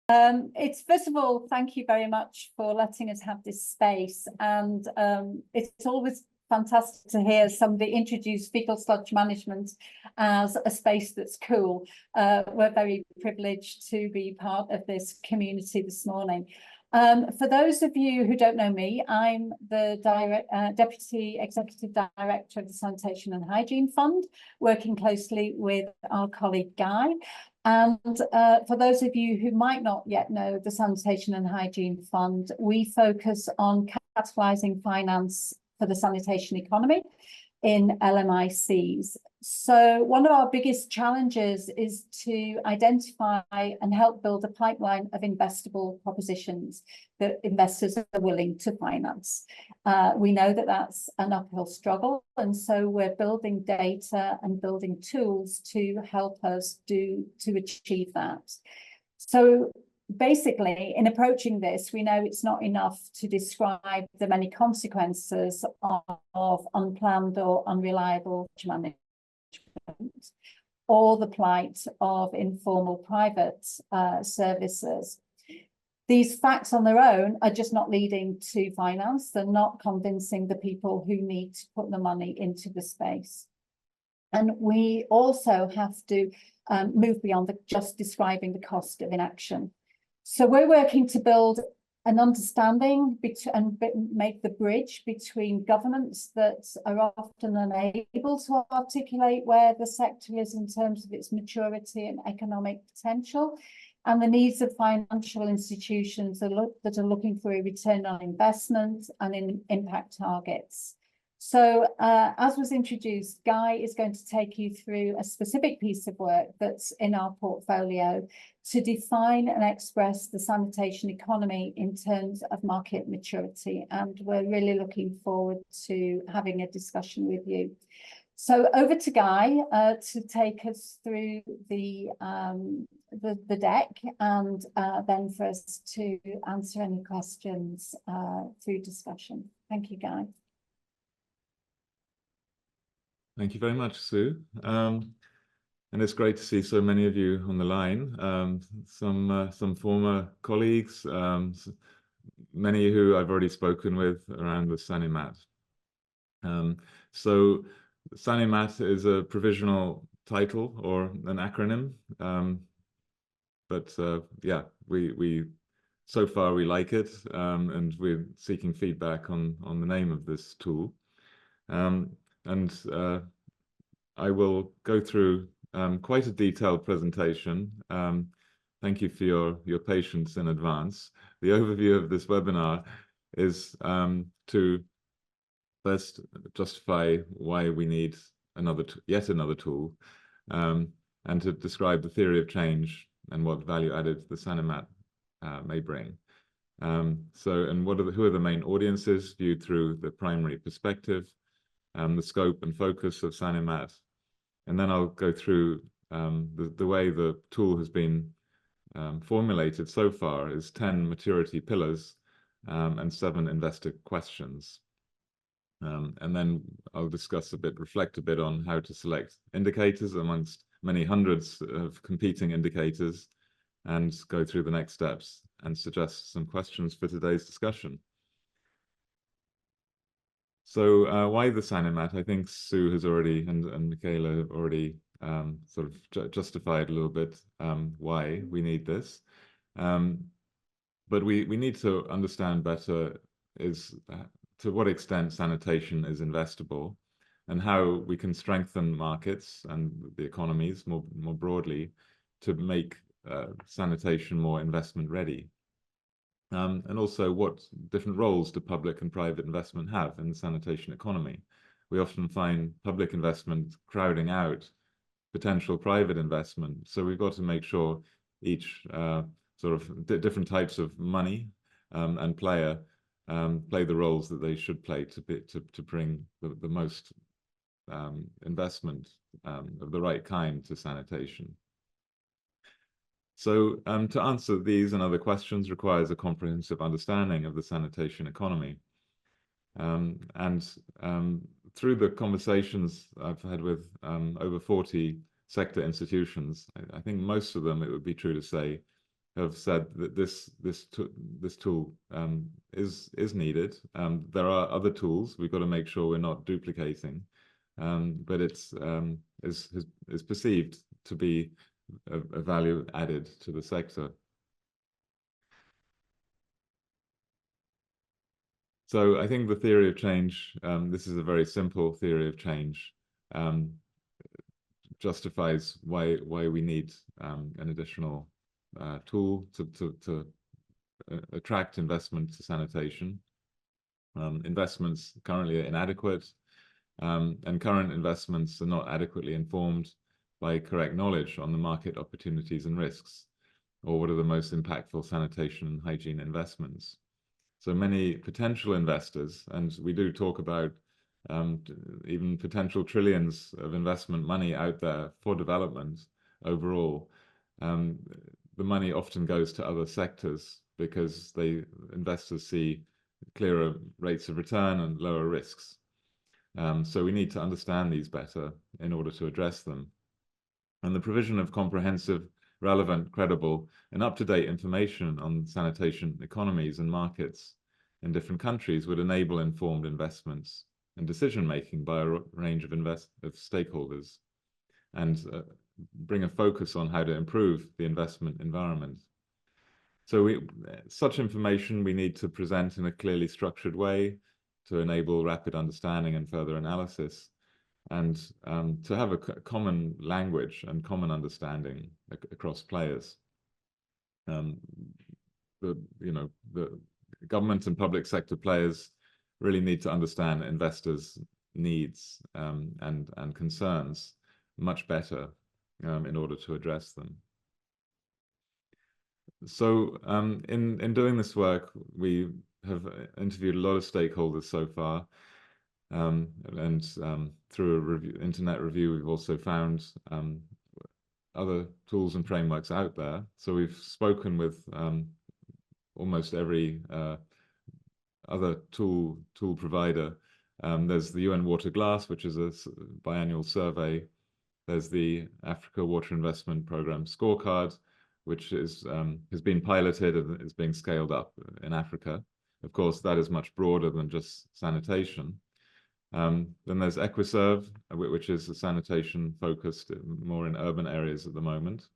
It's first of all, thank you very much for letting us have this space, and it's always fantastic to hear somebody introduce fecal sludge management as a space that's cool. We're very privileged to be part of this community this morning. For those of you who don't know me, I'm the Deputy Executive Director of the Sanitation and Hygiene Fund, working closely with our colleague Guy. And for those of you who might not yet know the Sanitation and Hygiene Fund, we focus on catalysing finance for the sanitation economy in LMICs. So one of our biggest challenges is to identify and help build a pipeline of investable propositions that investors are willing to finance. We know that that's an uphill struggle, and so we're building data and building tools to help us to achieve that. So basically, in approaching this, we know it's not enough to describe the many consequences of unplanned or unreliable management, or the plight of informal private services. These facts on their own are just not leading to finance. They're not convincing the people who need to put the money into the space. And we also have to move beyond just describing the cost of inaction. So we're working to build an understanding and make the bridge between governments that are often unable to articulate where the sector is in terms of its maturity and economic potential, and the needs of financial institutions that are looking for a return on investment and in impact targets. So as was introduced, Guy is going to take you through a specific piece of work that's in our portfolio to define and express the sanitation economy in terms of market maturity. And we're really looking forward to having a discussion with you. So over to Guy to take us through the deck, and then for us to answer any questions through discussion. Thank you, Guy. Thank you very much, Sue. And it's great to see so many of you on the line. Some former colleagues, many who I've already spoken with around the SANEMAT. So SANEMAT is a provisional title or an acronym, but yeah, we so far we like it, and we're seeking feedback on the name of this tool. And I will go through quite a detailed presentation. Thank you for your patience in advance. The overview of this webinar is to first justify why we need yet another tool, and to describe the theory of change and what value added the SANEMAT may bring. And who are the main audiences viewed through the primary perspective, the scope and focus of SANEMAT, and then I'll go through the way the tool has been formulated so far is 10 maturity pillars and 7 investor questions. And then I'll reflect a bit on how to select indicators amongst many hundreds of competing indicators, and go through the next steps and suggest some questions for today's discussion. So why the SANEMAT? I think Sue has already, and Michaela have already sort of justified a little bit why we need this. But we need to understand better to what extent sanitation is investable, and how we can strengthen markets and the economies more broadly to make sanitation more investment ready. And also, what different roles do public and private investment have in the sanitation economy? We often find public investment crowding out potential private investment. So we've got to make sure each sort of different types of money and player play the roles that they should play to bring the most investment of the right kind to sanitation. So to answer these and other questions requires a comprehensive understanding of the sanitation economy. And through the conversations I've had with over 40 sector institutions, I think most of them, it would be true to say, have said that this tool is needed. There are other tools. We've got to make sure we're not duplicating, but it's is perceived to be a value added to the sector. So I think the theory of change, this is a very simple theory of change, justifies why we need an additional tool to attract investment to sanitation. Investments currently are inadequate, and current investments are not adequately informed by correct knowledge on the market opportunities and risks, or what are the most impactful sanitation and hygiene investments. So many potential investors, and we do talk about even potential trillions of investment money out there for development overall, the money often goes to other sectors because investors see clearer rates of return and lower risks. So we need to understand these better in order to address them. And the provision of comprehensive, relevant, credible, and up-to-date information on sanitation economies and markets in different countries would enable informed investments and decision-making by a range of stakeholders, and bring a focus on how to improve the investment environment. So such information we need to present in a clearly structured way to enable rapid understanding and further analysis, and to have a common language and common understanding across players. The government and public sector players really need to understand investors' needs and concerns much better in order to address them. So in doing this work, we have interviewed a lot of stakeholders so far, and through a internet review, we've also found other tools and frameworks out there. So we've spoken with almost every other tool provider. There's the UN Water Glass, which is a biannual survey. There's the Africa Water Investment Programme Scorecard, which has been piloted and is being scaled up in Africa. Of course, that is much broader than just sanitation. Then there's EquiServe, which is a sanitation focused more in urban areas at the moment.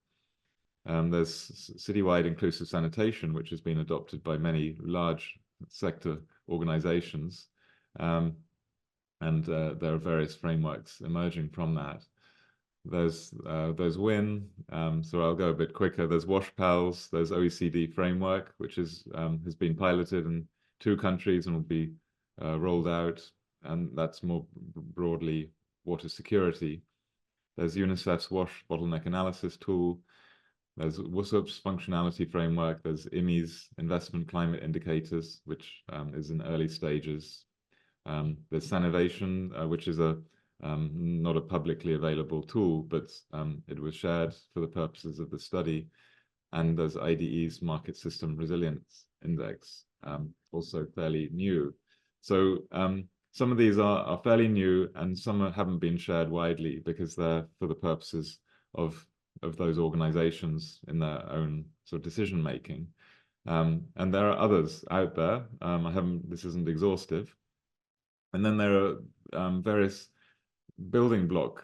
There's citywide inclusive sanitation, which has been adopted by many large sector organizations. And there are various frameworks emerging from that. There's WIN, so I'll go a bit quicker. There's WashPals, there's OECD framework, which has been piloted in 2 countries and will be rolled out, and that's more broadly water security. There's UNICEF's WASH bottleneck analysis tool. There's WSUP's functionality framework. There's IMI's investment climate indicators, which is in early stages. There's Sanitation, which is not a publicly available tool, but it was shared for the purposes of the study. And there's IDE's Market System Resilience Index, also fairly new. So some of these are fairly new, and some haven't been shared widely because they're for the purposes of those organizations in their own sort of decision making. And there are others out there. This isn't exhaustive. And then there are various building block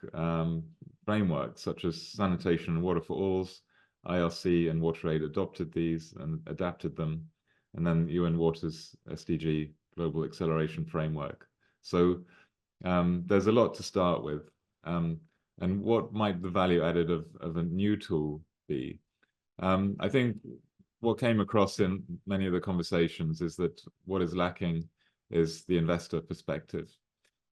frameworks such as Sanitation and Water for Alls. IRC and WaterAid adopted these and adapted them. And then UN Water's SDG Global Acceleration Framework. So there's a lot to start with. And what might the value added of a new tool be? I think what came across in many of the conversations is that what is lacking is the investor perspective.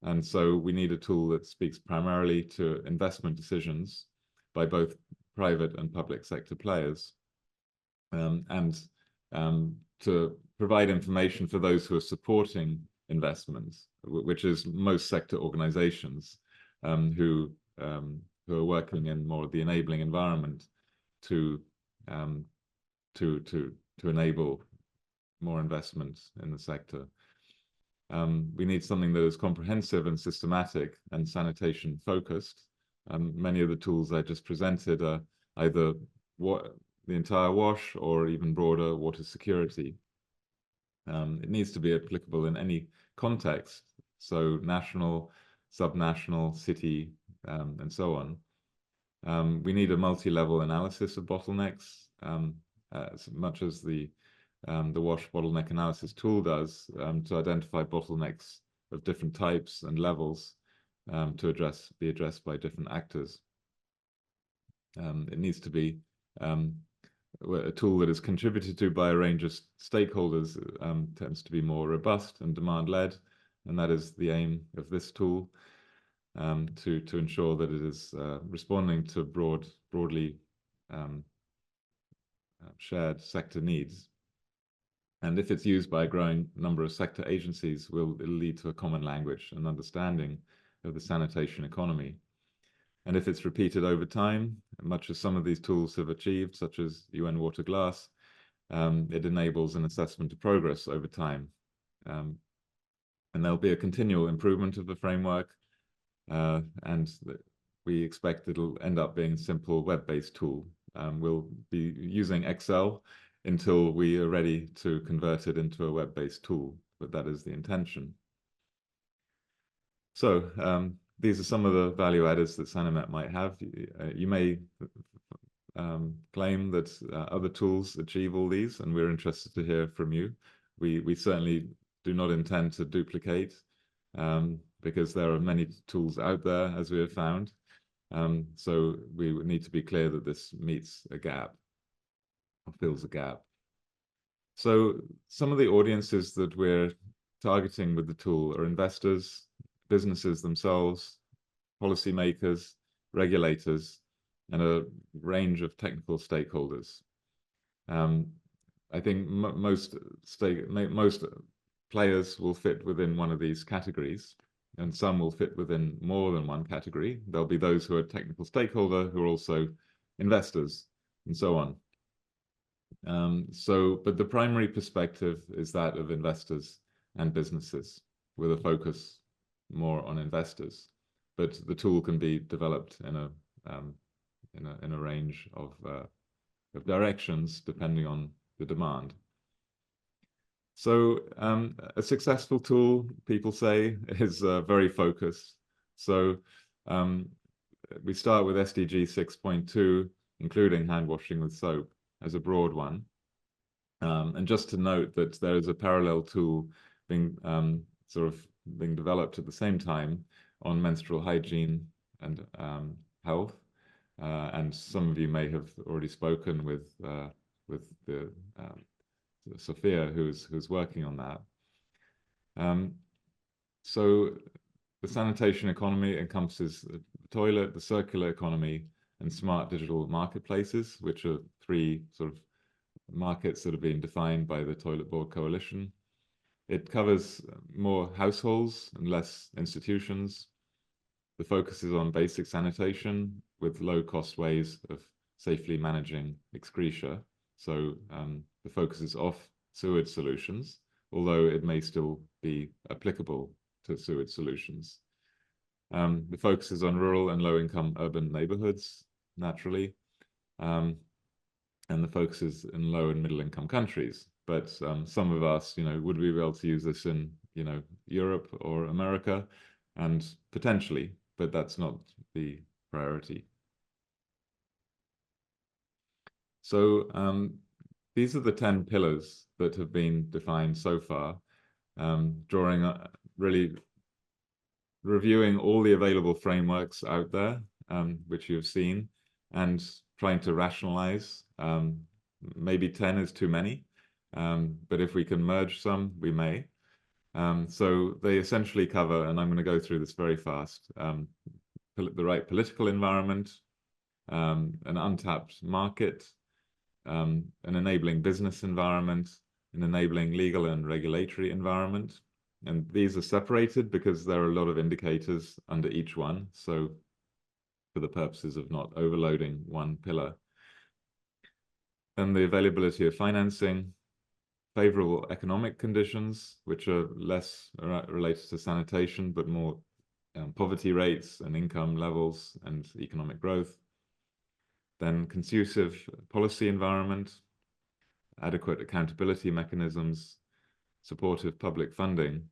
And so we need a tool that speaks primarily to investment decisions by both private and public sector players, and to provide information for those who are supporting investments, which is most sector organizations who are working in more of the enabling environment to enable more investment in the sector. We need something that is comprehensive and systematic and sanitation focused. Many of the tools I just presented are either the entire WASH or even broader water security. It needs to be applicable in any context, so national, subnational, city, and so on. We need a multi-level analysis of bottlenecks, as much as the WASH bottleneck analysis tool does, to identify bottlenecks of different types and levels to be addressed by different actors. It needs to be a tool that is contributed to by a range of stakeholders, tends to be more robust and demand-led, and that is the aim of this tool, to ensure that it is responding to broadly shared sector needs. And if it's used by a growing number of sector agencies, it'll lead to a common language and understanding of the sanitation economy. And if it's repeated over time, much as some of these tools have achieved, such as UN Water Glass, it enables an assessment of progress over time. And there'll be a continual improvement of the framework, and we expect it'll end up being a simple web-based tool. We'll be using Excel until we are ready to convert it into a web-based tool, but that is the intention. So these are some of the value adders that SANEMAT might have. You may claim that other tools achieve all these, and we're interested to hear from you. We certainly do not intend to duplicate, because there are many tools out there, as we have found. So we would need to be clear that this meets a gap, or fills a gap. So some of the audiences that we're targeting with the tool are investors, businesses themselves, policymakers, regulators, and a range of technical stakeholders. I think most players will fit within one of these categories, and some will fit within more than one category. There'll be those who are technical stakeholder who are also investors, and so on. But the primary perspective is that of investors and businesses, with a focus more on investors. But the tool can be developed in a range of directions depending on the demand. So a successful tool, people say, is very focused. So we start with SDG 6.2, including hand washing with soap, as a broad one. And just to note that there is a parallel tool being developed at the same time on menstrual hygiene and health. And some of you may have already spoken with the Sophia, who's working on that. So the sanitation economy encompasses the toilet, the circular economy, and smart digital marketplaces, which are three sort of markets that are being defined by the Toilet Board Coalition. It covers more households and less institutions. The focus is on basic sanitation with low-cost ways of safely managing excreta. So the focus is off sewage solutions, although it may still be applicable to sewage solutions. The focus is on rural and low-income urban neighborhoods, naturally. And the focus is in low and middle-income countries. But some of us, would we be able to use this in, Europe or America? And potentially, but that's not the priority. So these are the 10 pillars that have been defined so far, really reviewing all the available frameworks out there, which you've seen, and trying to rationalize. Maybe 10 is too many, but if we can merge some, we may. So they essentially cover, and I'm going to go through this very fast, the right political environment, an untapped market, an enabling business environment, an enabling legal and regulatory environment. And these are separated because there are a lot of indicators under each one. So for the purposes of not overloading one pillar. And the availability of financing, favorable economic conditions, which are less related to sanitation, but more poverty rates and income levels and economic growth. then conducive policy environment, adequate accountability mechanisms, supportive public funding,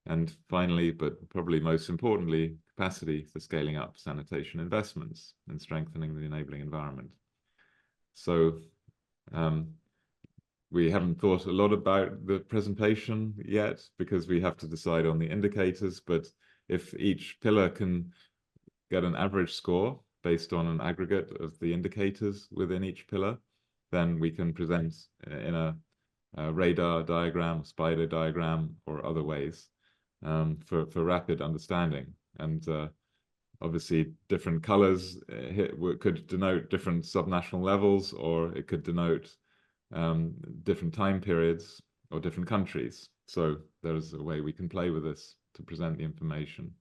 and finally, but probably most importantly, capacity for scaling up sanitation investments and strengthening the enabling environment. So we haven't thought a lot about the presentation yet because we have to decide on the indicators, but if each pillar can get an average score based on an aggregate of the indicators within each pillar, then we can present in a radar diagram, spider diagram, or other ways for rapid understanding. And obviously different colors could denote different subnational levels, or it could denote different time periods or different countries. So there's a way we can play with this to present the information.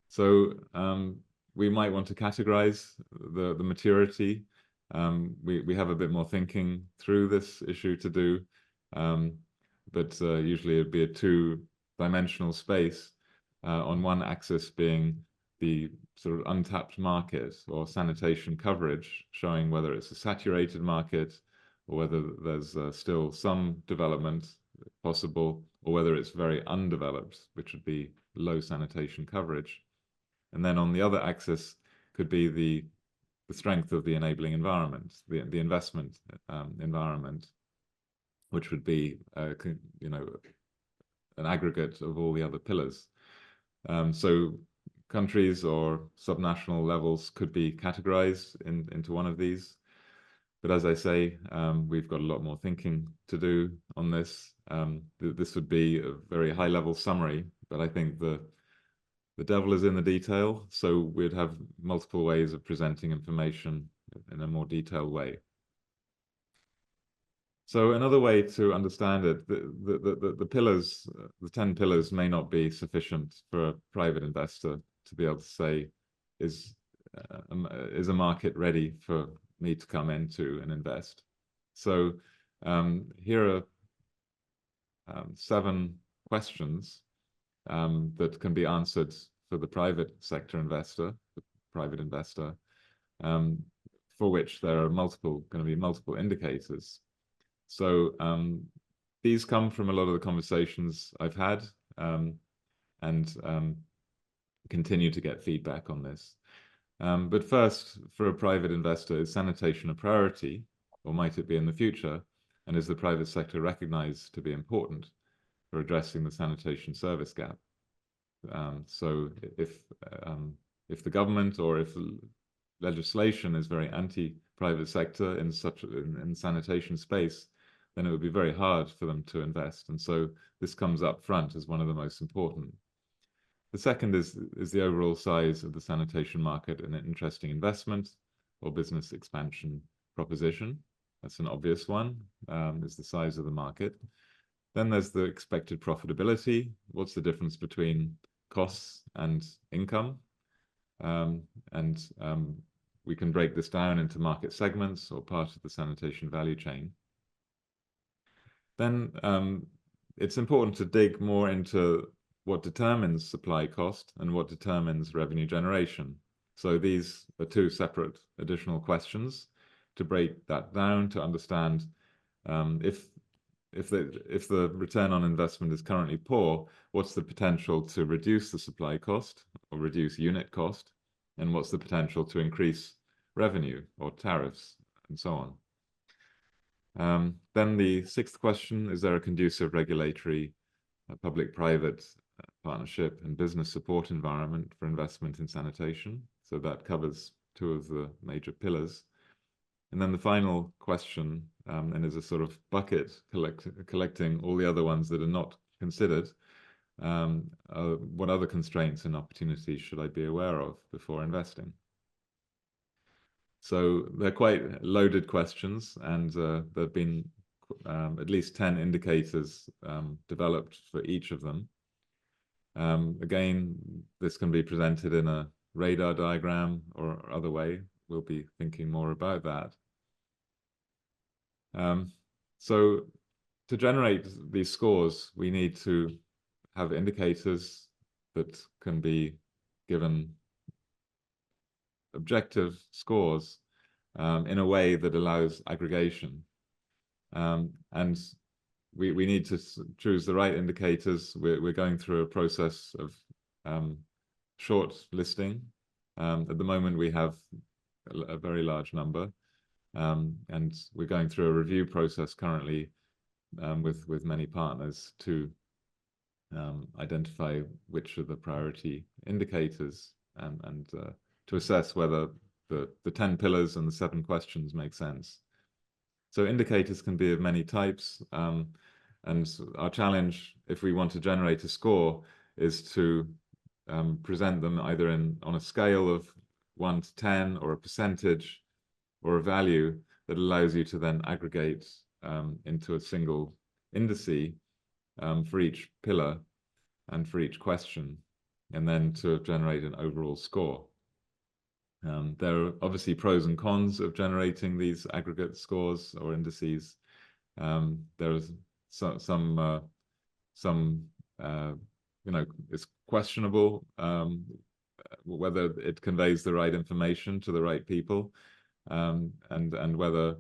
So we might want to categorize the maturity. We have a bit more thinking through this issue to do, but usually it'd be a two-dimensional space, on one axis being the sort of untapped market or sanitation coverage, showing whether it's a saturated market or whether there's still some development possible, or whether it's very undeveloped, which would be low sanitation coverage. And then on the other axis could be the strength of the enabling environment, the investment environment, which would be you know, an aggregate of all the other pillars. So countries or subnational levels could be categorized into one of these. But as I say, we've got a lot more thinking to do on this. This would be a very high-level summary, but I think the devil is in the detail, so we'd have multiple ways of presenting information in a more detailed way. So another way to understand it, the pillars, the 10 pillars may not be sufficient for a private investor to be able to say, is a market ready for me to come into and invest? So here are 7 questions that can be answered for the private sector investor, the private investor, for which there are going to be multiple indicators. So these come from a lot of the conversations I've had, and continue to get feedback on this. But first, for a private investor, is sanitation a priority, or might it be in the future? And is the private sector recognized to be important for addressing the sanitation service gap? So if the government or if legislation is very anti-private sector in sanitation space, then it would be very hard for them to invest. And so this comes up front as one of the most important. The second is the overall size of the sanitation market an interesting investment or business expansion proposition. That's an obvious one, is the size of the market. Then there's the expected profitability. What's the difference between costs and income? We can break this down into market segments or part of the sanitation value chain. Then it's important to dig more into what determines supply cost and what determines revenue generation. So these are 2 separate additional questions to break that down, to understand if the return on investment is currently poor, what's the potential to reduce the supply cost or reduce unit cost, and what's the potential to increase revenue or tariffs, and so on. Then the 6th question, is there a conducive regulatory, public-private partnership and business support environment for investment in sanitation? So that covers 2 of the major pillars. And then the final question, and is a sort of bucket collecting all the other ones that are not considered. What other constraints and opportunities should I be aware of before investing? So they're quite loaded questions, and there have been at least 10 indicators developed for each of them. Again, this can be presented in a radar diagram or other way. We'll be thinking more about that. So to generate these scores, we need to have indicators that can be given objective scores in a way that allows aggregation. And we need to choose the right indicators. We're going through a process of short listing. At the moment, we have a very large number, and we're going through a review process currently with many partners to identify which are the priority indicators and to assess whether the 10 pillars and the 7 questions make sense. So indicators can be of many types, and our challenge, if we want to generate a score, is to present them either on a scale of 1 to 10, or a percentage, or a value that allows you to then aggregate into a single indice for each pillar and for each question, and then to generate an overall score. There are obviously pros and cons of generating these aggregate scores or indices. There's some it's questionable whether it conveys the right information to the right people, and whether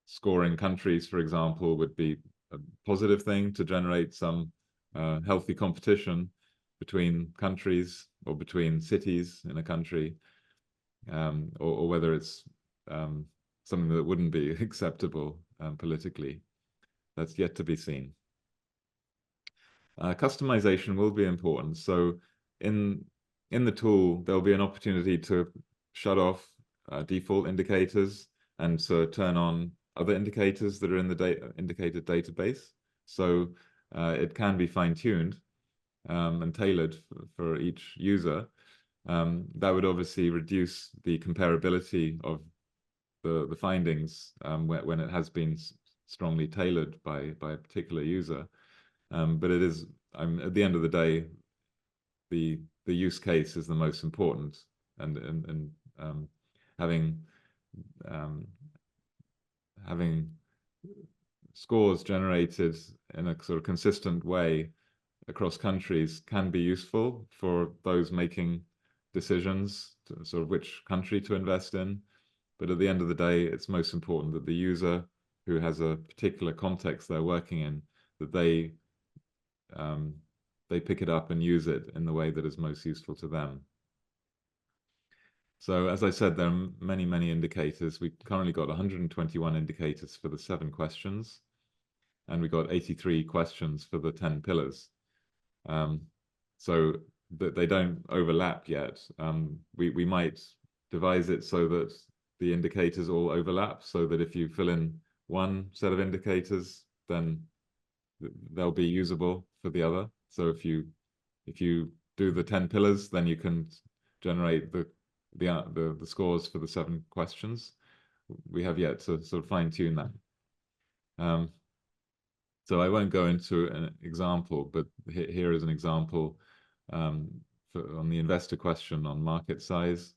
scoring countries, for example, would be a positive thing to generate some healthy competition between countries or between cities in a country, or whether it's something that wouldn't be acceptable politically. That's yet to be seen. Customization will be important. So in the tool, there'll be an opportunity to shut off default indicators and to turn on other indicators that are in the indicated database. So it can be fine-tuned and tailored for each user. That would obviously reduce the comparability of the findings when it has been strongly tailored by a particular user. But it is, at the end of the day, the use case is the most important, and having scores generated in a sort of consistent way across countries can be useful for those making decisions to sort of which country to invest in. But at the end of the day, it's most important that the user who has a particular context they're working in, that they pick it up and use it in the way that is most useful to them. So as I said, there are many, many indicators. We've currently got 121 indicators for the 7 questions, and we got 83 questions for the 10 pillars. So that they don't overlap yet. We might devise it so that the indicators all overlap, so that if you fill in one set of indicators, then they'll be usable for the other. So if you do the 10 pillars, then you can generate the scores for the 7 questions. We have yet to sort of fine-tune that. So I won't go into an example, but here is an example on the investor question on market size.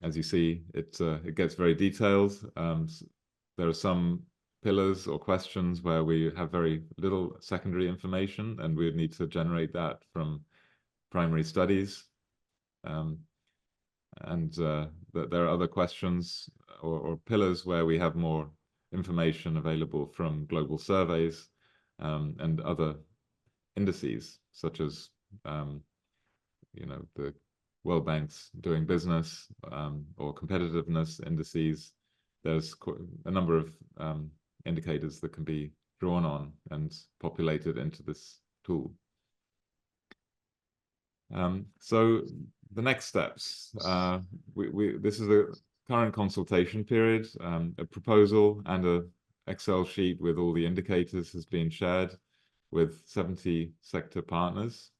As you see, it gets very detailed. There are some pillars or questions where we have very little secondary information, and we would need to generate that from primary studies. There are other questions or pillars where we have more information available from global surveys and other indices, such as the World Bank's doing business or competitiveness indices. There's a number of indicators that can be drawn on and populated into this tool. So the next steps, this is a current consultation period. A proposal and an Excel sheet with all the indicators has been shared with 70 sector partners.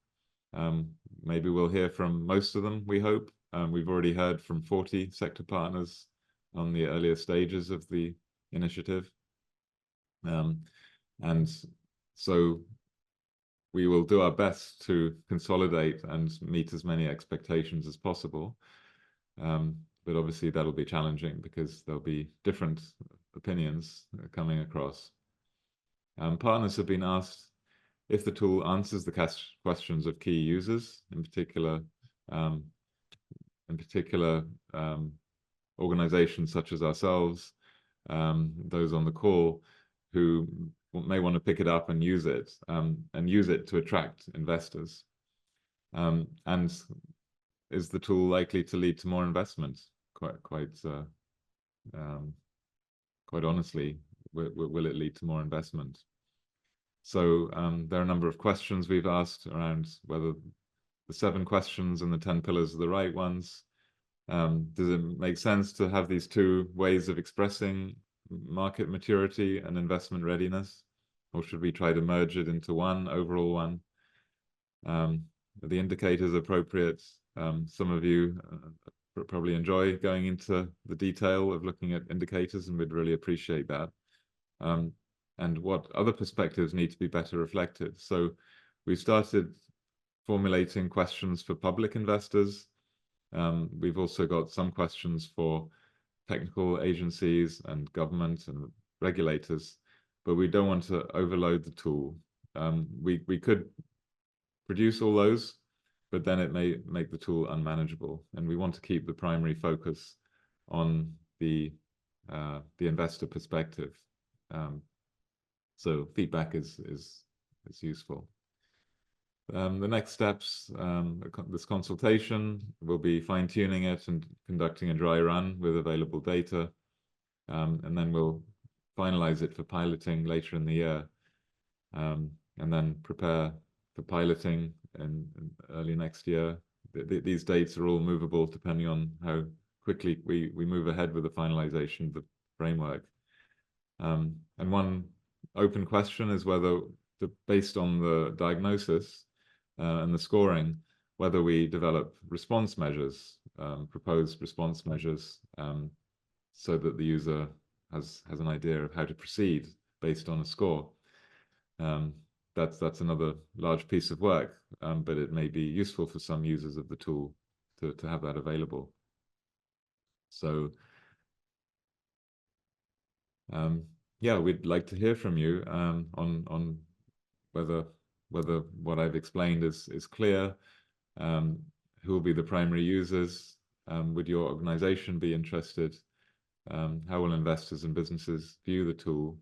Maybe we'll hear from most of them, we hope. We've already heard from 40 sector partners on the earlier stages of the initiative. And so we will do our best to consolidate and meet as many expectations as possible. But obviously that'll be challenging because there'll be different opinions coming across. Partners have been asked if the tool answers the questions of key users, in particular, in particular organizations such as ourselves, those on the call, who may want to pick it up and use it to attract investors. And is the tool likely to lead to more investment? Quite honestly, will it lead to more investment? So there are a number of questions we've asked around whether the 7 questions and the 10 pillars are the right ones. Does it make sense to have these 2 ways of expressing market maturity and investment readiness? Or should we try to merge it into one overall one? Are the indicators appropriate? Some of you probably enjoy going into the detail of looking at indicators, and we'd really appreciate that. And what other perspectives need to be better reflected. So we've started formulating questions for public investors. We've also got some questions for technical agencies and government and regulators, but we don't want to overload the tool. We could produce all those, but then it may make the tool unmanageable, and we want to keep the primary focus on the investor perspective. So feedback is useful. The next steps, this consultation, we'll be fine-tuning it and conducting a dry run with available data, and then we'll finalize it for piloting later in the year, and then prepare for piloting in early next year. These dates are all movable depending on how quickly we move ahead with the finalization of the framework. And one open question is whether, based on the diagnosis and the scoring, whether we develop response measures, proposed response measures, so that the user has an idea of how to proceed based on a score. That's another large piece of work, but it may be useful for some users of the tool to have that available. So yeah, we'd like to hear from you on whether what I've explained is clear. Who will be the primary users? Would your organization be interested? How will investors and businesses view the tool?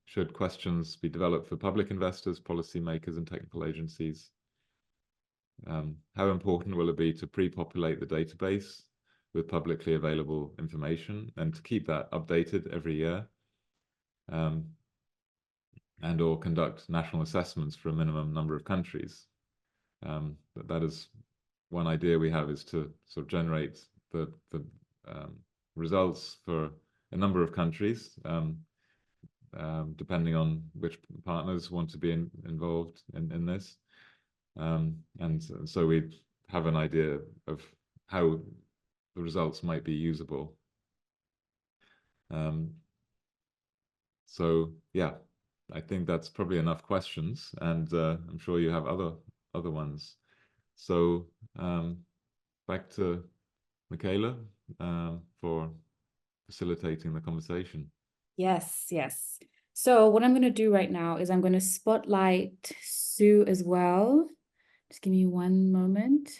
Should questions be developed for public investors, policymakers, and technical agencies? How important will it be to pre-populate the database with publicly available information and to keep that updated every year? And or conduct national assessments for a minimum number of countries. That is one idea we have, is to sort of generate the results for a number of countries, depending on which partners want to be involved in this. And so we have an idea of how the results might be usable. So yeah, I think that's probably enough questions, and I'm sure you have other ones. So back to Michaela for facilitating the conversation. Yes. So what I'm going to do right now is I'm going to spotlight Sue as well. Just give me one moment.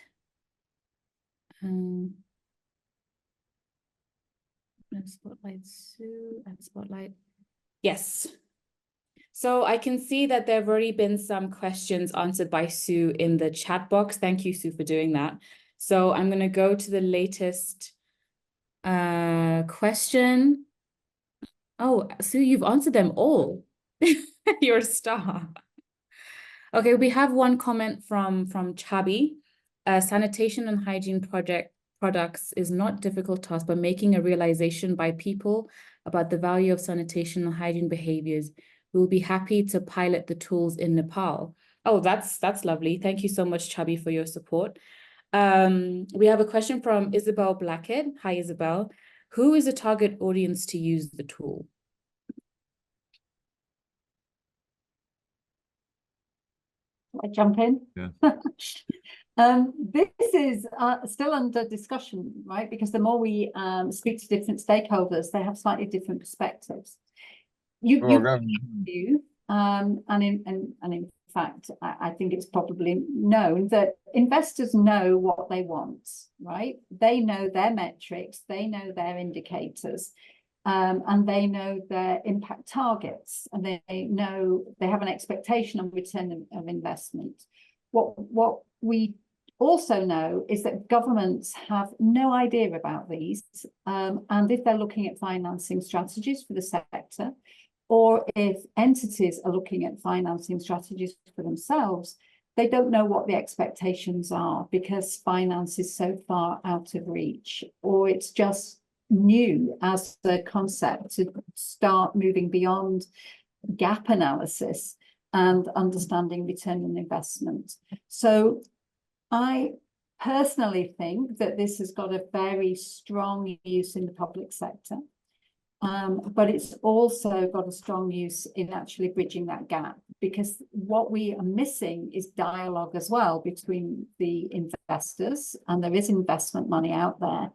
Spotlight Sue and spotlight. Yes. So I can see that there have already been some questions answered by Sue in the chat box. Thank you, Sue, for doing that. So I'm going to go to the latest question. Oh, Sue, you've answered them all. You're a star. Okay, we have one comment from Chabi. Sanitation and hygiene products is not difficult task, but making a realization by people about the value of sanitation and hygiene behaviors. We will be happy to pilot the tools in Nepal. Oh, that's lovely. Thank you so much, Chabi, for your support. We have a question from Isabel Blackett. Hi, Isabel. Who is the target audience to use the tool? I jump in? Yeah. This is still under discussion, right? Because the more we speak to different stakeholders, they have slightly different perspectives. And fact, I think it's probably known that investors know what they want, right? They know their metrics, they know their indicators, and they know their impact targets, and they know they have an expectation on return of investment. What we also know is that governments have no idea about these, and if they're looking at financing strategies for the sector, or if entities are looking at financing strategies for themselves, they don't know what the expectations are because finance is so far out of reach, or it's just new as the concept to start moving beyond gap analysis and understanding return on investment. So I personally think that this has got a very strong use in the public sector, but it's also got a strong use in actually bridging that gap, because what we are missing is dialogue as well between the investors, and there is investment money out there,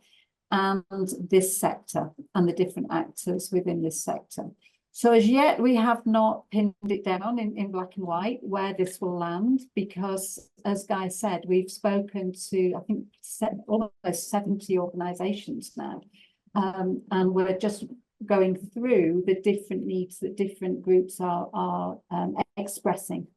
and this sector and the different actors within this sector. So as yet, we have not pinned it down in black and white where this will land, because as Guy said, we've spoken to, I think, almost 70 organisations now, and we're just going through the different needs that different groups are expressing.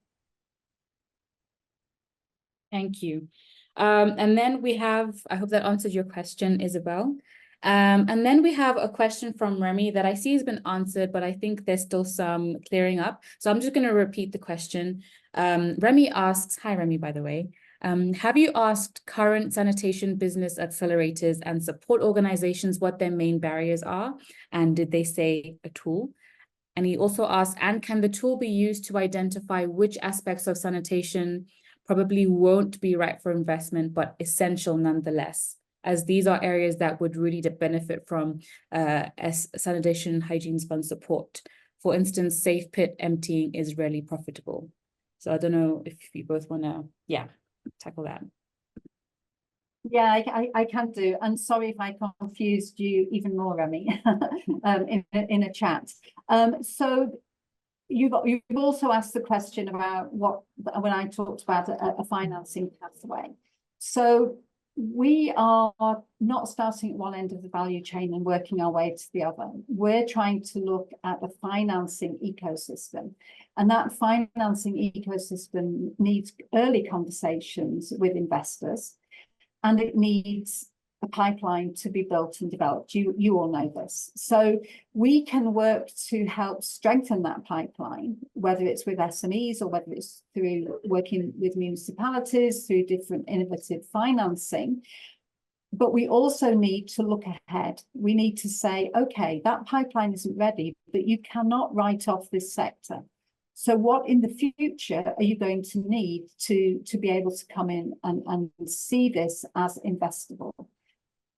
Thank you. And then we have, I hope that answered your question, Isabel. And then we have a question from Remy that I see has been answered, but I think there's still some clearing up. So I'm just going to repeat the question. Remy asks, hi Remy, by the way, have you asked current sanitation business accelerators and support organizations what their main barriers are? And did they say a tool? And he also asked, and can the tool be used to identify which aspects of sanitation probably won't be right for investment, but essential nonetheless, as these are areas that would really benefit from sanitation and hygiene fund support. For instance, safe pit emptying is rarely profitable. So I don't know if you both want to, tackle that. Yeah, I can do. And sorry if I confused you even more, Remy, in a chat. So you've also asked the question about when I talked about a financing pathway. So we are not starting at one end of the value chain and working our way to the other. We're trying to look at the financing ecosystem, and that financing ecosystem needs early conversations with investors, and it needs a pipeline to be built and developed. You all know this. So we can work to help strengthen that pipeline, whether it's with SMEs or whether it's through working with municipalities, through different innovative financing. But we also need to look ahead. We need to say, okay, that pipeline isn't ready, but you cannot write off this sector. So what in the future are you going to need to be able to come in and see this as investable?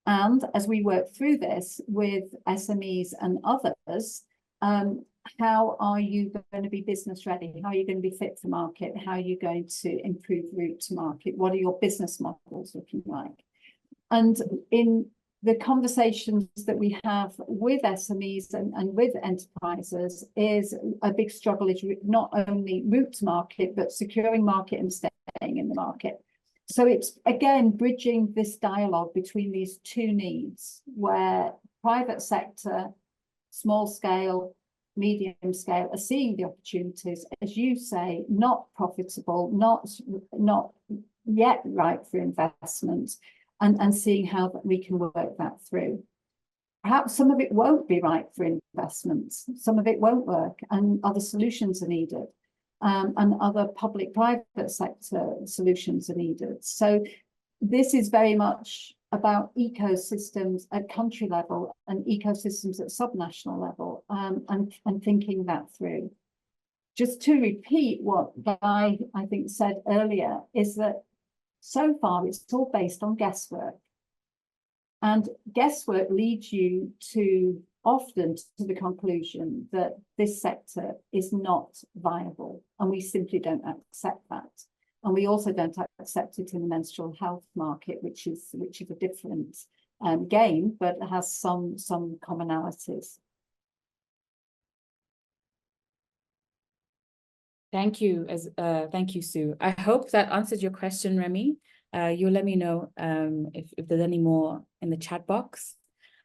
And as we work through this with SMEs and others, how are you going to be business ready? How are you going to be fit for market? How are you going to improve route to market? What are your business models looking like? And in the conversations that we have with SMEs and with enterprises is a big struggle is not only route to market, but securing market and staying in the market. So it's, again, bridging this dialogue between these two needs, where private sector, small scale, medium scale, are seeing the opportunities, as you say, not profitable, not yet right for investment, and seeing how we can work that through. Perhaps some of it won't be right for investments, some of it won't work, and other solutions are needed. And other public-private sector solutions are needed. So this is very much about ecosystems at country level and ecosystems at subnational level, and thinking that through. Just to repeat what Guy, I think, said earlier, is that so far it's all based on guesswork. And guesswork leads you to often to the conclusion that this sector is not viable, and we simply don't accept that. And we also don't accept it in the menstrual health market, which is a different game, but has some commonalities. Thank you, thank you, Sue. I hope that answers your question, Remy. You'll let me know if there's any more in the chat box.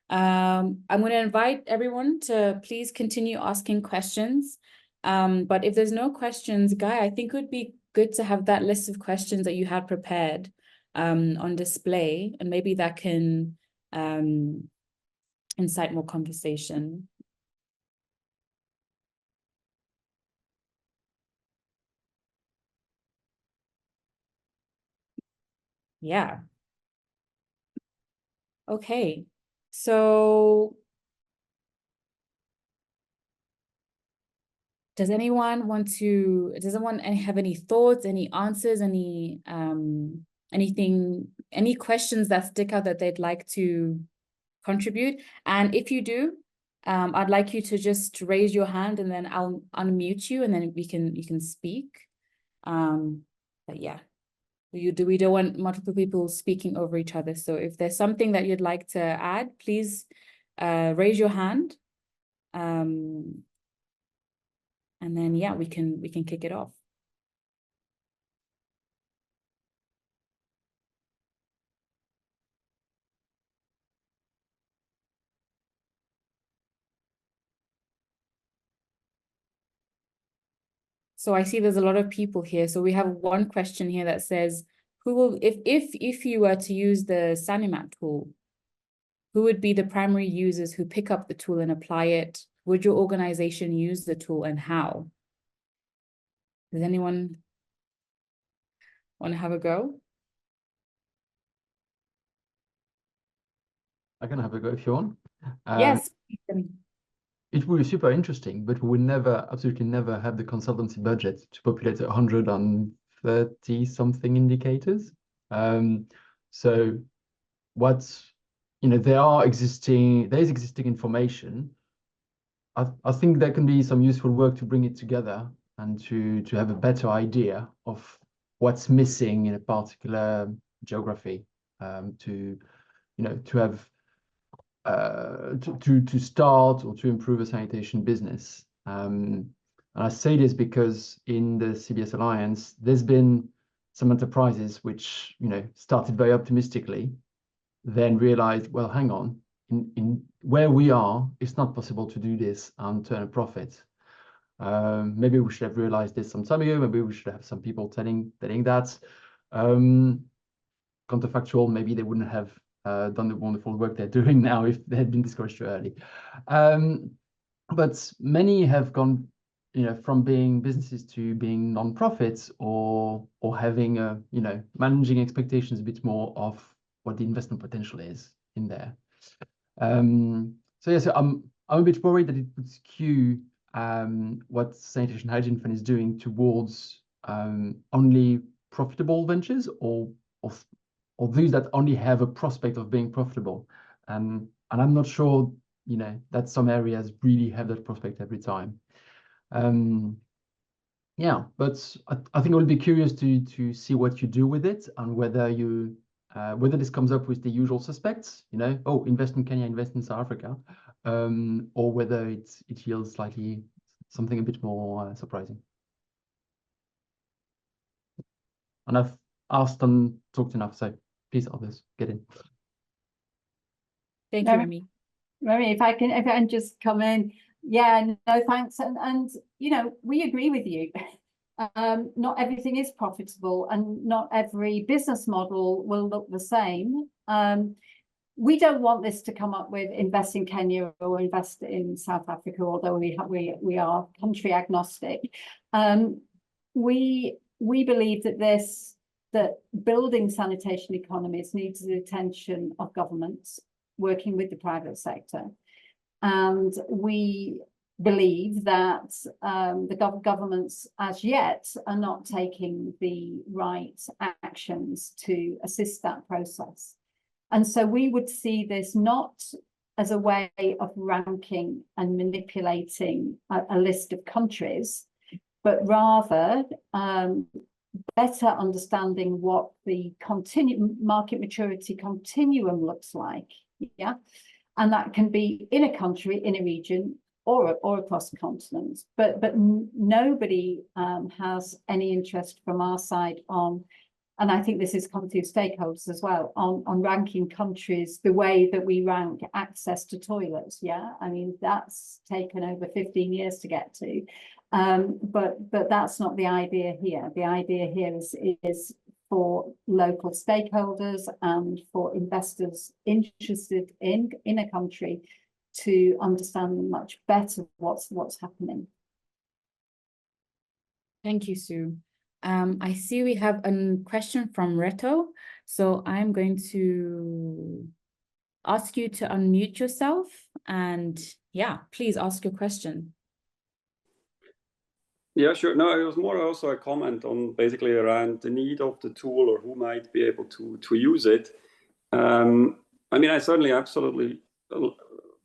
I'm going to invite everyone to please continue asking questions. But if there's no questions, Guy, I think it would be good to have that list of questions that you had prepared on display, and maybe that can incite more conversation. Yeah. Okay. So does anyone have any thoughts, any answers, anything, any questions that stick out that they'd like to contribute? And if you do, I'd like you to just raise your hand and then I'll unmute you and then you can speak. But yeah, we don't want multiple people speaking over each other. So if there's something that you'd like to add, please raise your hand. And then yeah, we can kick it off. So I see there's a lot of people here. So we have one question here that says, who will, if you were to use the SANEMAT tool, who would be the primary users who pick up the tool and apply it? Would your organization use the tool and how? Does anyone want to have a go? I can have a go if you want. Yes. It will be super interesting, but we will absolutely never have the consultancy budget to populate 130 something indicators. So there is existing information. I think there can be some useful work to bring it together and to have a better idea of what's missing in a particular geography, to start or to improve a sanitation business. And I say this because in the CBS Alliance, there's been some enterprises which started very optimistically, then realized, well, hang on, in where we are, it's not possible to do this and turn a profit. Maybe we should have realized this some time ago. Maybe we should have some people telling that. Counterfactual, maybe they wouldn't have done the wonderful work they're doing now if they had been discouraged too early. But many have gone, from being businesses to being non-profits or having managing expectations a bit more of what the investment potential is in there. So I'm a bit worried that it would skew what Sanitation Hygiene Fund is doing towards only profitable ventures or those that only have a prospect of being profitable. And I'm not sure, that some areas really have that prospect every time. Yeah, but I think I'll be curious to see what you do with it and whether whether this comes up with the usual suspects, oh, invest in Kenya, invest in South Africa, or whether it yields slightly something a bit more surprising. And I've asked and talked enough, so please, others, get in. Thank you, Remy. Remy, if I can just come in. Yeah, no, thanks. And we agree with you. Not everything is profitable and not every business model will look the same. We don't want this to come up with invest in Kenya or invest in South Africa, although we are country agnostic. We believe that building sanitation economies needs the attention of governments working with the private sector. And we believe that the governments as yet are not taking the right actions to assist that process. And so we would see this not as a way of ranking and manipulating a list of countries, but rather better understanding what the market maturity continuum looks like. Yeah. And that can be in a country, in a region, or across the continent. But nobody has any interest from our side on, and I think this has come through stakeholders as well, on ranking countries the way that we rank access to toilets. Yeah, I mean, that's taken over 15 years to get to. But that's not the idea here. The idea here is for local stakeholders and for investors interested in a country to understand much better what's happening. Thank you, Sue. I see we have a question from Reto, so I'm going to ask you to unmute yourself and yeah, please ask your question. Yeah, sure. No, it was more also a comment on basically around the need of the tool or who might be able to use it. I mean, I certainly absolutely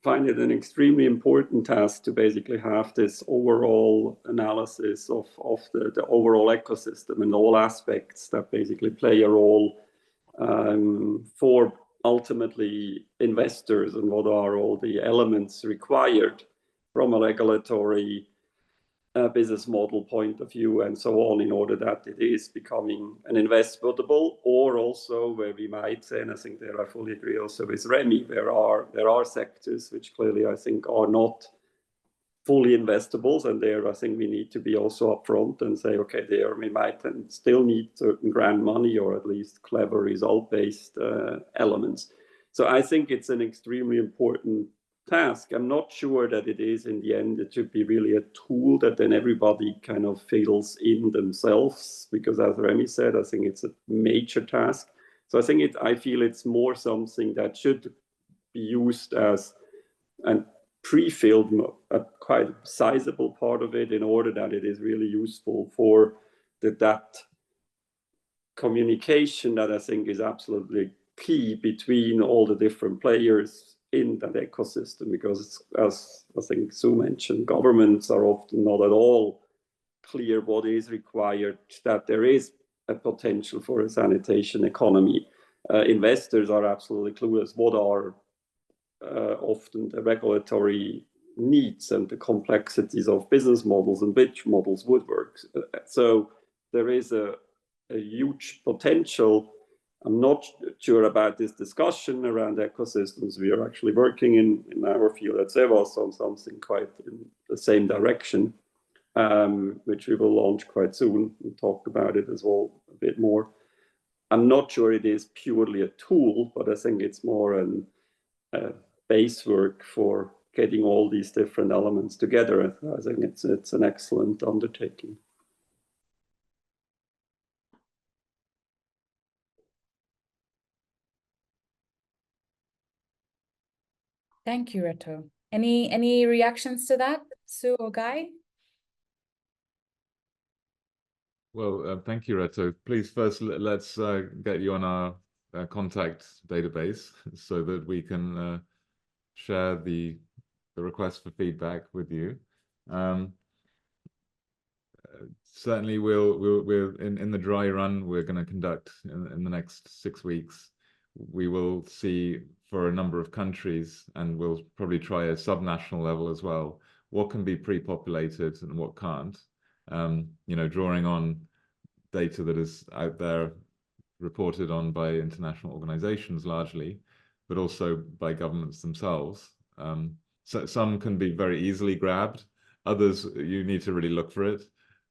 find it an extremely important task to basically have this overall analysis of the overall ecosystem and all aspects that basically play a role for ultimately investors, and what are all the elements required from a regulatory business model point of view and so on, in order that it is becoming an investable, or also where we might say, and I think there I fully agree also with Remy, there are sectors which clearly I think are not fully investables, and there I think we need to be also upfront and say, okay, there we might and still need certain grant money or at least clever result-based elements. So I think it's an extremely important task. I'm not sure that it is in the end, it should be really a tool that then everybody kind of fills in themselves, because as Remy said, I think it's a major task. So I feel it's more something that should be used as and pre-filled a quite sizable part of it, in order that it is really useful for that communication that I think is absolutely key between all the different players in that ecosystem, because as I think Sue mentioned, governments are often not at all clear what is required, that there is a potential for a sanitation economy. Investors are absolutely clueless what are often the regulatory needs and the complexities of business models and which models would work. So there is a huge potential. I'm not sure about this discussion around ecosystems. We are actually working in our field at Sevas on something quite in the same direction, which we will launch quite soon and talk about it as well a bit more. I'm not sure it is purely a tool, but I think it's more a base work for getting all these different elements together. I think it's an excellent undertaking. Thank you, Reto. Any reactions to that, Sue or Guy? Well, thank you, Reto. Please, first, let's get you on our contact database so that we can share the request for feedback with you. Certainly, we're in the dry run we're going to conduct in the next 6 weeks. We will see for a number of countries, and we'll probably try a subnational level as well, what can be pre-populated and what can't. You know, drawing on data that is out there reported on by international organizations largely, but also by governments themselves. So some can be very easily grabbed, others you need to really look for it.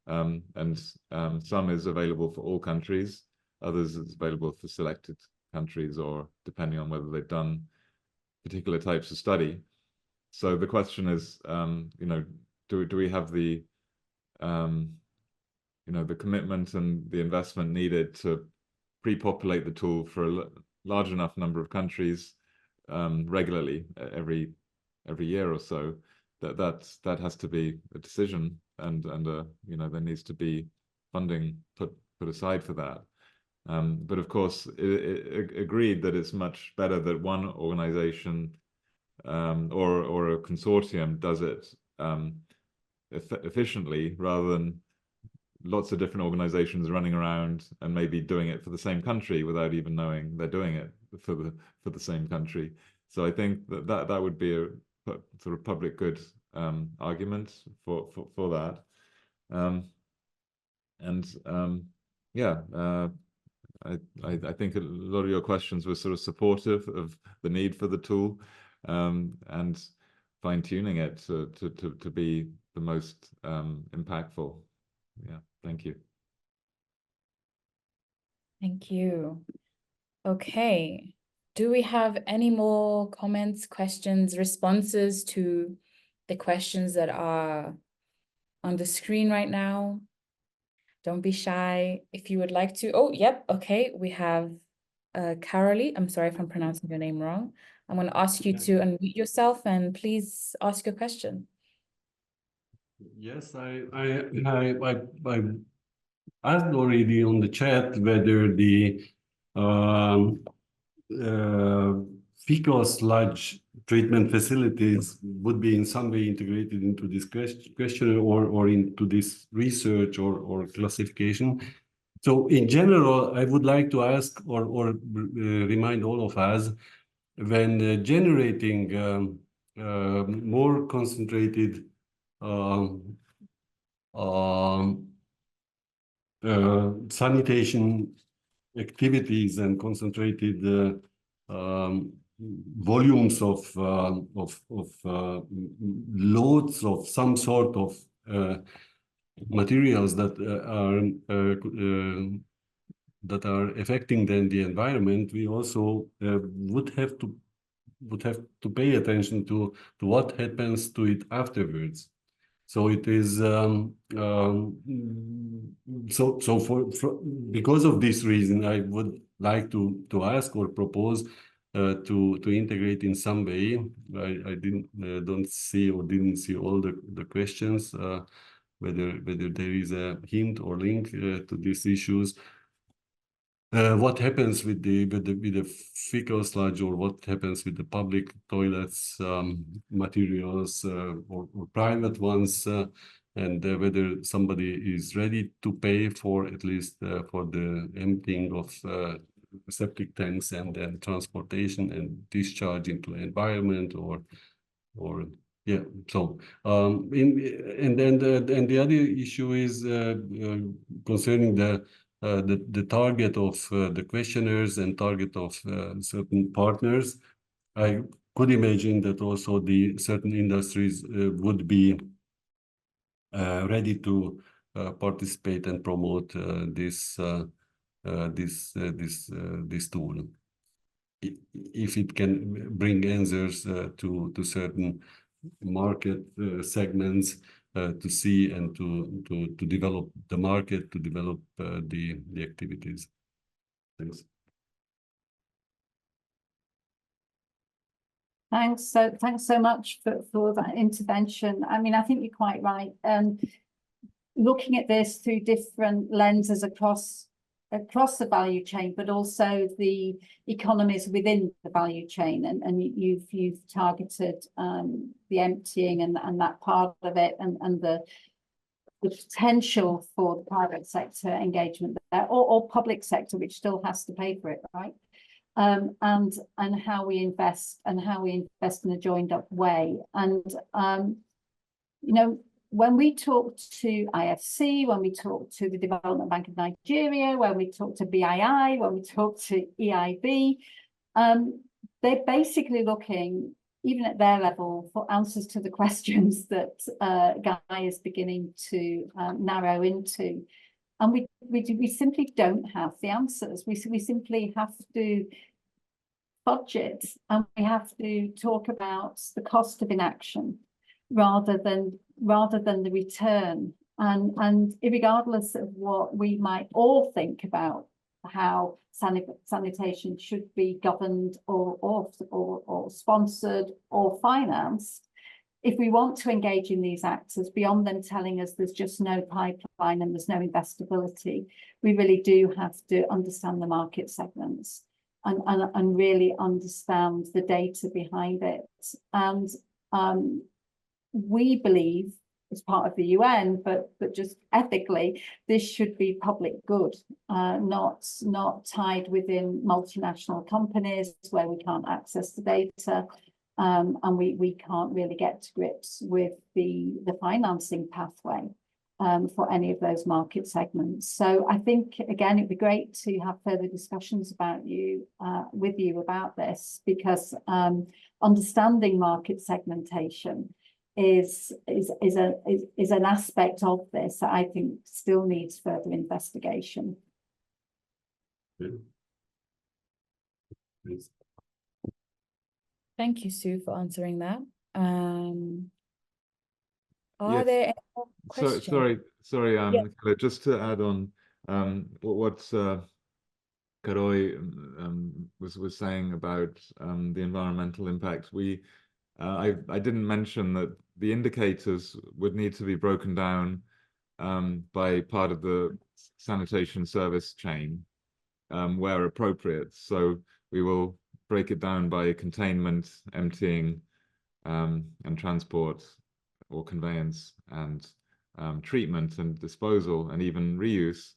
Some is available for all countries, others is available for selected countries, or depending on whether they've done particular types of study. So the question is, you know, do we have the you know, the commitment and the investment needed to pre-populate the tool for a large enough number of countries regularly every year or so? That has to be a decision, and you know, there needs to be funding put aside for that. But of course, it agreed that it's much better that one organization or a consortium does it efficiently, rather than lots of different organizations running around and maybe doing it for the same country without even knowing they're doing it for the same country. So I think that would be a sort of public good argument for that. Yeah, I think a lot of your questions were sort of supportive of the need for the tool, and fine-tuning it to be the most impactful. Yeah, thank you. Thank you. Okay. Do we have any more comments, questions, responses to the questions that are on the screen right now? Don't be shy if you would like to. Oh, yep. Okay. We have Carolee. I'm sorry if I'm pronouncing your name wrong. I'm going to ask you to unmute yourself and please ask your question. Yes, I asked already on the chat whether the fecal sludge treatment facilities would be in some way integrated into this question or into this research or classification. So in general, I would like to ask or remind all of us, when generating more concentrated sanitation activities and concentrated volumes of loads of some sort of materials that are affecting then the environment, we also would have to pay attention to what happens to it afterwards. So it is because of this reason, I would like to ask or propose to integrate in some way. I didn't see all the questions, whether there is a hint or link to these issues. What happens with the fecal sludge, or what happens with the public toilets materials or private ones, and whether somebody is ready to pay for at least for the emptying of septic tanks and then transportation and discharge into the environment, or yeah. So and the other issue is concerning the target of the questionnaires and target of certain partners. I could imagine that also the certain industries would be ready to participate and promote this tool, if it can bring answers to certain market segments, to see and to develop the market, to develop the activities. Thanks. Thanks so much for that intervention. I mean, I think you're quite right. Looking at this through different lenses across the value chain, but also the economies within the value chain, and you've targeted the emptying and that part of it, and the potential for the private sector engagement there, or public sector, which still has to pay for it, right? And how we invest in a joined up way. And you know, when we talk to IFC, when we talk to the Development Bank of Nigeria, when we talk to BII, when we talk to EIB, they're basically looking, even at their level, for answers to the questions that Guy is beginning to narrow into. And we simply don't have the answers. We simply have to budget, and we have to talk about the cost of inaction rather than the return. And regardless of what we might all think about how sanitation should be governed or sponsored or financed, if we want to engage in these actors, beyond them telling us there's just no pipeline and there's no investability, we really do have to understand the market segments and really understand the data behind it. And we believe, as part of the UN, but just ethically, this should be public good, not tied within multinational companies where we can't access the data. and we can't really get to grips with the financing pathway for any of those market segments. So I think, again, it'd be great to have further discussions with you about this, because understanding market segmentation is an aspect of this that I think still needs further investigation. Please. Thank you, Sue, for answering that. Are Yes. there any more So, questions? sorry, Yeah. Nicola, just to add on what Karoy was saying about the environmental impact. I didn't mention that the indicators would need to be broken down by part of the sanitation service chain where appropriate. So we will break it down by containment, emptying, and transport or conveyance, and treatment and disposal, and even reuse,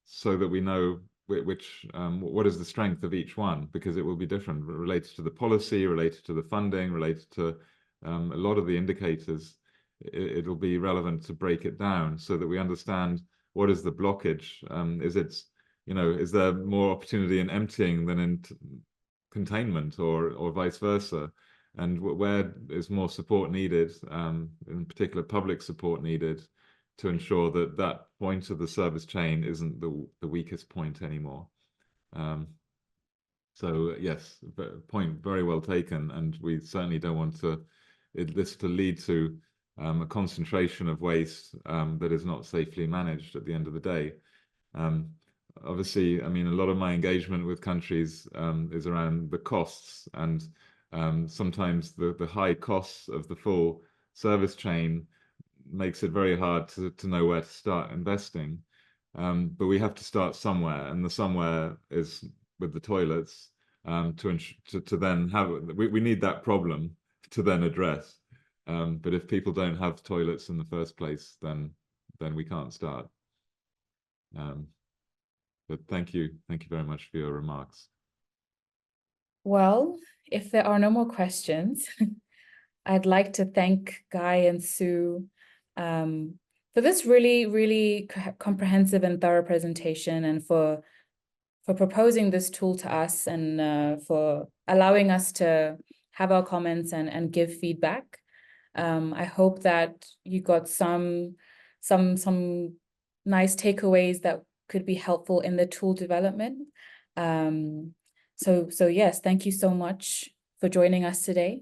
so that we know what is the strength of each one, because it will be different, related to the policy, related to the funding, related to a lot of the indicators. It'll be relevant to break it down so that we understand what is the blockage. Is there more opportunity in emptying than in containment, or vice versa? And where is more support needed, in particular public support needed, to ensure that that point of the service chain isn't the weakest point anymore. So yes, point very well taken, and we certainly don't want this to lead to a concentration of waste that is not safely managed at the end of the day. Obviously, I mean, a lot of my engagement with countries is around the costs, and sometimes the high costs of the full service chain makes it very hard to know where to start investing. But we have to start somewhere, and the somewhere is with the toilets, to then have, we need that problem to then address. But if people don't have toilets in the first place, then we can't start. But thank you very much for your remarks. Well, if there are no more questions, I'd like to thank Guy and Sue for this really, really comprehensive and thorough presentation, and for proposing this tool to us, and for allowing us to have our comments and give feedback. I hope that you got some nice takeaways that could be helpful in the tool development. So yes, thank you so much for joining us today.